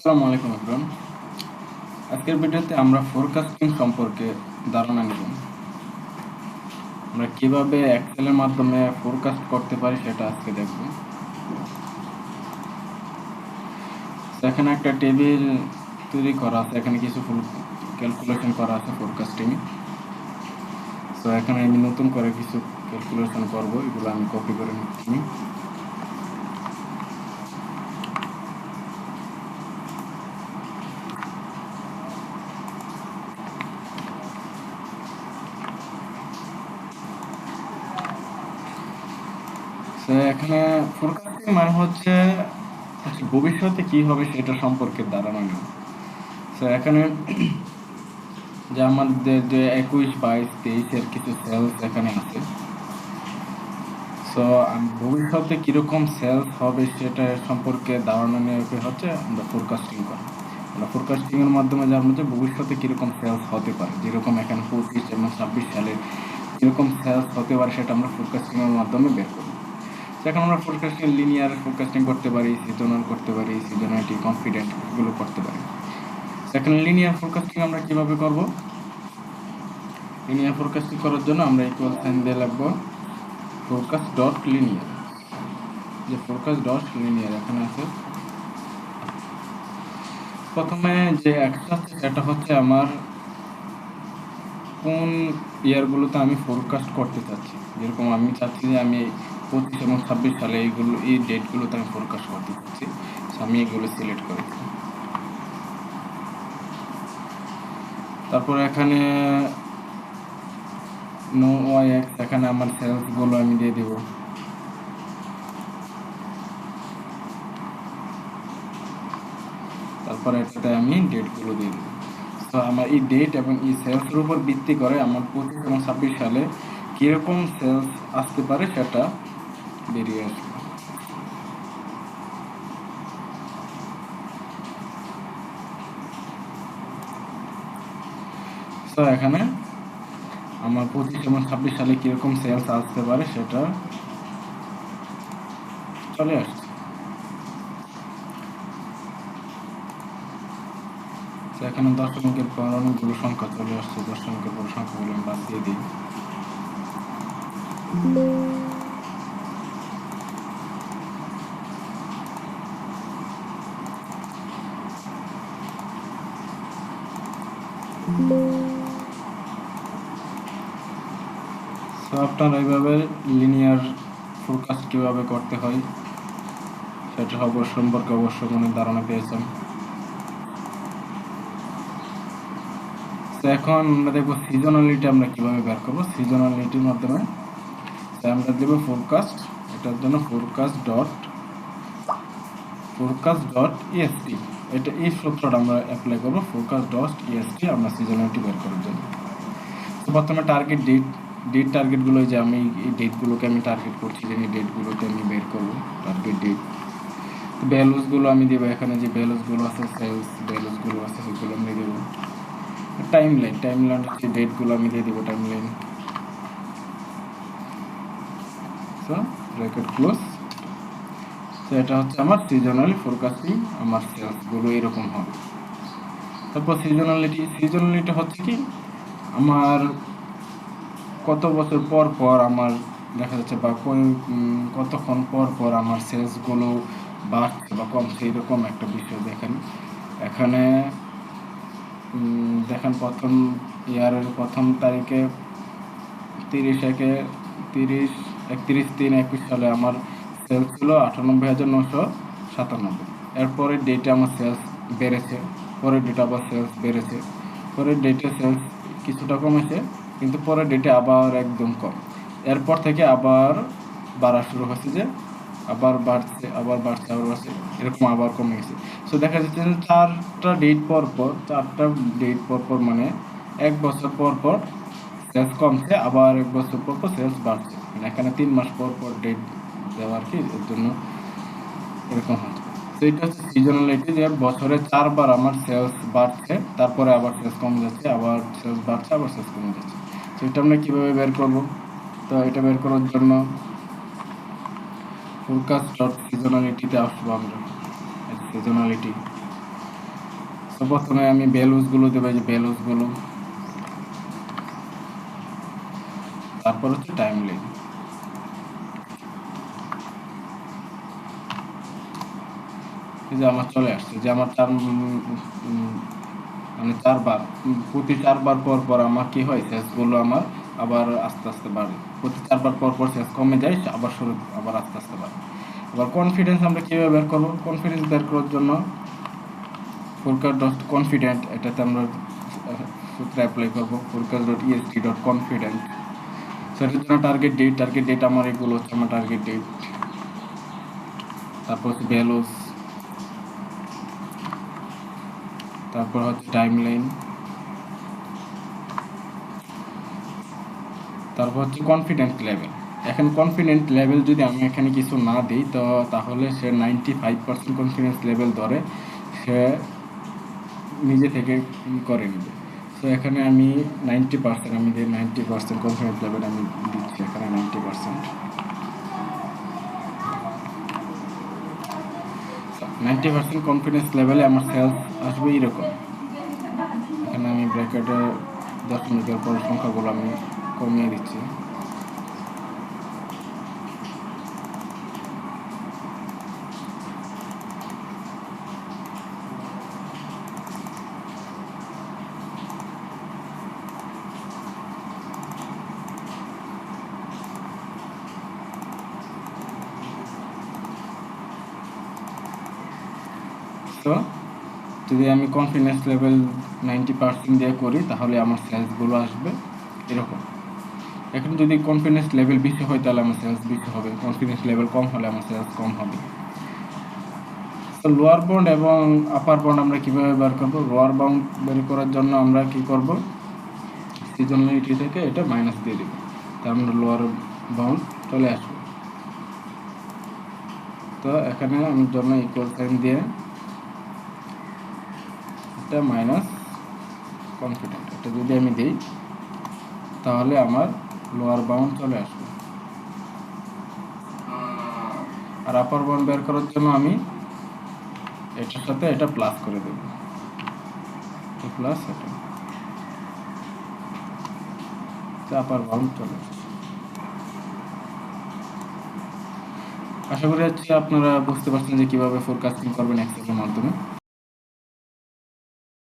আসসালামু আলাইকুম এভরিওয়ান। আজকের ভিডিওতে আমরা ফোরকাস্টিং সম্পর্কে ধারণা নিব। আমরা কিভাবে এক্সেলের মাধ্যমে ফোরকাস্ট করতে পারি সেটা আজকে দেখব। এখানে একটা টেবিল তৈরি করা আছে, এখানে কিছু ক্যালকুলেশন করা আছে ফোরকাস্টিং। সো এখানে আমি নতুন করে কিছু ক্যালকুলেশন করব, এগুলো আমি কপি করে নিচ্ছি। এখানে ফোরকাস্টিং মানে হচ্ছে ভবিষ্যতে কি হবে সেটা সম্পর্কে ধারণা নেব। সো এখানে যে আমাদের যে 21, 22, 23 এর কিছু সেলস এখানে আছে। সো ভবিষ্যতে কিরকম সেলস হবে সেটা সম্পর্কে ধারণা নেওয়া হচ্ছে আমরা ফোরকাস্টিং করা। আমরা ফোরকাস্টিং এর মাধ্যমে জানবো যে ভবিষ্যতে কিরকম সেলস হতে পারে, যেরকম এখানে 25 এবং 26 সালে কিরকম সেলস হতে পারে সেটা আমরা ফোরকাস্টিং এর মাধ্যমে বের করব। এখন আমরা ফোরকাস্টিং লিনিয়ার ফোরকাস্টিং করতে পারি, সিজনাল করতে পারি, সিজনালিটি, কনফিডেন্ট এগুলো করতে পারি। এখন লিনিয়ার ফোরকাস্টিং আমরা কিভাবে করব? লিনিয়ার ফোরকাস্টিং করার জন্য আমরা ইকুয়াল সাইন দিয়ে লিখবো ফোরকাস্ট ডট লিনিয়ার। যে ফোরকাস্ট ডট লিনিয়ার এখানে আছে। প্রথমে যে অ্যাক্সেস আছে সেটা হচ্ছে আমার কোন ইয়ারগুলোতে আমি ফোরকাস্ট করতে চাচ্ছি। যেরকম আমি চাচ্ছি যে আমি 25 এবং 26 সালে এই ডেটগুলোতে আমি ফোরকাস্ট করতে চাচ্ছি। আমি এগুলো সিলেক্ট করেছি। তারপর এখানে নো ওয়াই এক্স, এখানে আমার সেলসগুলো আমি দিয়ে দেব। তারপরে এটাতে আমি ডেটগুলো দিয়ে দেবো। তো আমার এই ডেট এবং এই সেলসের উপর ভিত্তি করে আমার 25 এবং 26 সালে কীরকম সেলস আসতে পারে সেটা বেরিয়ে আসবে। তো এখানে আমার 25 এবং 26 সালে কীরকম সেলস আসতে পারে সেটা চলে আসছে। এখানে দশমিকের পর অনেকগুলো সংখ্যা চলে আসছে, দশমিকের পর সংখ্যাগুলো আমি বাদ দিয়ে দিই। তো আপনারা এইভাবে লিনিয়ার ফোরকাস্ট কীভাবে করতে হয় সেটা সম্পর্কে অবশ্য মনে ধারণা পেয়েছেন। তো এখন আমরা দেখবো সিজনালিটি আমরা কীভাবে বের করবো। সিজনালিটির মাধ্যমে আমরা দেব ফোরকাস্ট, এটার জন্য ফোরকাস্ট ডট ইএসটি, এটা এই সূত্রটা আমরা অ্যাপ্লাই করবো। ফোরকাস্ট ডট ইএসটি আমরা সিজনালিটি বের করার জন্য। তো প্রথমে টার্গেট ডেট টার্গেটগুলো, যে আমি এই ডেটগুলোকে আমি টার্গেট করছি, যে এই ডেটগুলোকে আমি বের করবো টার্গেট ডেট। ভ্যালুসগুলো আমি দেবো, এখানে যে ভ্যালুসগুলো আছে সেলস ভ্যালুসগুলো আছে সেগুলো আমি দেবো। টাইমলাইন হচ্ছে ডেটগুলো আমি দিয়ে দেবো টাইমলাইন। So bracket close. তো এটা হচ্ছে আমার সিজনাল ফোরকাস্টিং, আমার সেলসগুলো এরকম হবে। তারপর সিজনালিটি হচ্ছে কি আমার কত বছর পর পর আমার দেখা যাচ্ছে বা কতক্ষণ পর পর আমার সেলসগুলো বাড়ছে বা কমছে, এরকম একটা বিষয় দেখেন। এখানে দেখেন প্রথম ইয়ারের প্রথম তারিখে 31/3/21 সালে আমার সেলস ছিল 98,997। এরপরের ডেটে আমার সেলস বেড়েছে, পরের ডেটে আবার সেলস বেড়েছে, পরের ডেটে সেলস কিছুটা কমেছে, কিন্তু পরের ডেটে আবার একদম কম। এরপর থেকে আবার বাড়া শুরু হয়েছে, যে আবার বাড়ছে, এরকম আবার কমে গেছে। সো দেখা যাচ্ছে যে 4টা ডেট পর পর মানে 1 বছর পর পর সেলস কমছে, আবার 1 বছর পর পর সেলস বাড়ছে। মানে এখানে 3 মাস পর পর ডেট দেওয়া আর কি, এর জন্য এরকম হচ্ছে। তো এটা হচ্ছে সিজনালিটি, যে বছরে 4 বার আমার সেলস বাড়ছে, তারপরে আবার সেলস কমে যাচ্ছে, আবার সেলস বাড়ছে, আবার সেলস কমে যাচ্ছে। তো এটা আমরা কীভাবে বের করবো? তো এটা বের করার জন্য ফোরকাস্ট ডট সিজনালিটিতে আসবো আমরা। সিজনালিটি তো প্রথমে আমি ভ্যালুসগুলো দেবো, যে ভ্যালুসগুলো, তারপর হচ্ছে টাইম লাইন। এই যে আমার চলে আসছে যে আমার মানে প্রতি 4 বার পর পর আমার কি হয়, সেসগুলো আমার আবার আস্তে আস্তে বাড়ে। প্রতি 4 বার পর পর সেস কমে যায়, আবার আস্তে আস্তে বাড়ে। এবার কনফিডেন্স আমরা কীভাবে বের করবো? কনফিডেন্স বের করার জন্য forecast ডট কনফিডেন্ট, এটাতে আমরা সূত্র অ্যাপ্লাই করবো, forecast dot EST dot confident. সেটার জন্য টার্গেট ডেট আমার এগুলো হচ্ছে আমার টার্গেট ডেট, তারপর হচ্ছে ভ্যালুস, তারপর হচ্ছে টাইম লাইন, তারপর হচ্ছে কনফিডেন্ট লেভেল। এখন কনফিডেন্ট লেভেল যদি আমি এখানে কিছু না দিই, তো তাহলে সে 95% কনফিডেন্স লেভেল ধরে সে নিজে থেকে করে নেবে। সো এখানে আমি 90%, আমি 90% কনফিডেন্স লেভেল আমি দিচ্ছি এখানে 90%। 90% কনফিডেন্স লেভেলে আমার সেলস আসবে এরকম। এখানে আমি ব্র্যাকেটে দশমিকের পর সংখ্যাগুলো আমি কমিয়ে দিচ্ছি। তো যদি আমি কনফিডেন্স লেভেল 90% দিয়ে করি, তাহলে আমার সেলসগুলো আসবে এরকম। এখন যদি কনফিডেন্স লেভেল বেশি হয়, তাহলে আমার সেলস বেশি হবে, কনফিডেন্স লেভেল কম হলে আমার সেলস কম হবে। তো লোয়ার বাউন্ড এবং আপার বাউন্ড আমরা কীভাবে বের করবো? লোয়ার বাউন্ড বের করার জন্য আমরা কি করব, সিজনালিটি থেকে এটা মাইনাস দিয়ে দেবো, তার আমরা লোয়ার বাউন্ড চলে আসবে। তো এখানে আমি জন্য ইকুয়াল সাইন দিয়ে এটা মাইনাস কনফিডেন্ট, এটা যদি আমি দিই, তাহলে আমার লোয়ার বাউন্ড চলে আসবে। আর আপার বাউন্ড বের করার জন্য আমি এটার সাথে এটা প্লাস করে দেব, প্লাস এটা, আপার বাউন্ড চলে আসবে। আশা করি আপনারা বুঝতে পারছেন যে কিভাবে ফোরকাস্টিং করবেন এক্সেলের মাধ্যমে।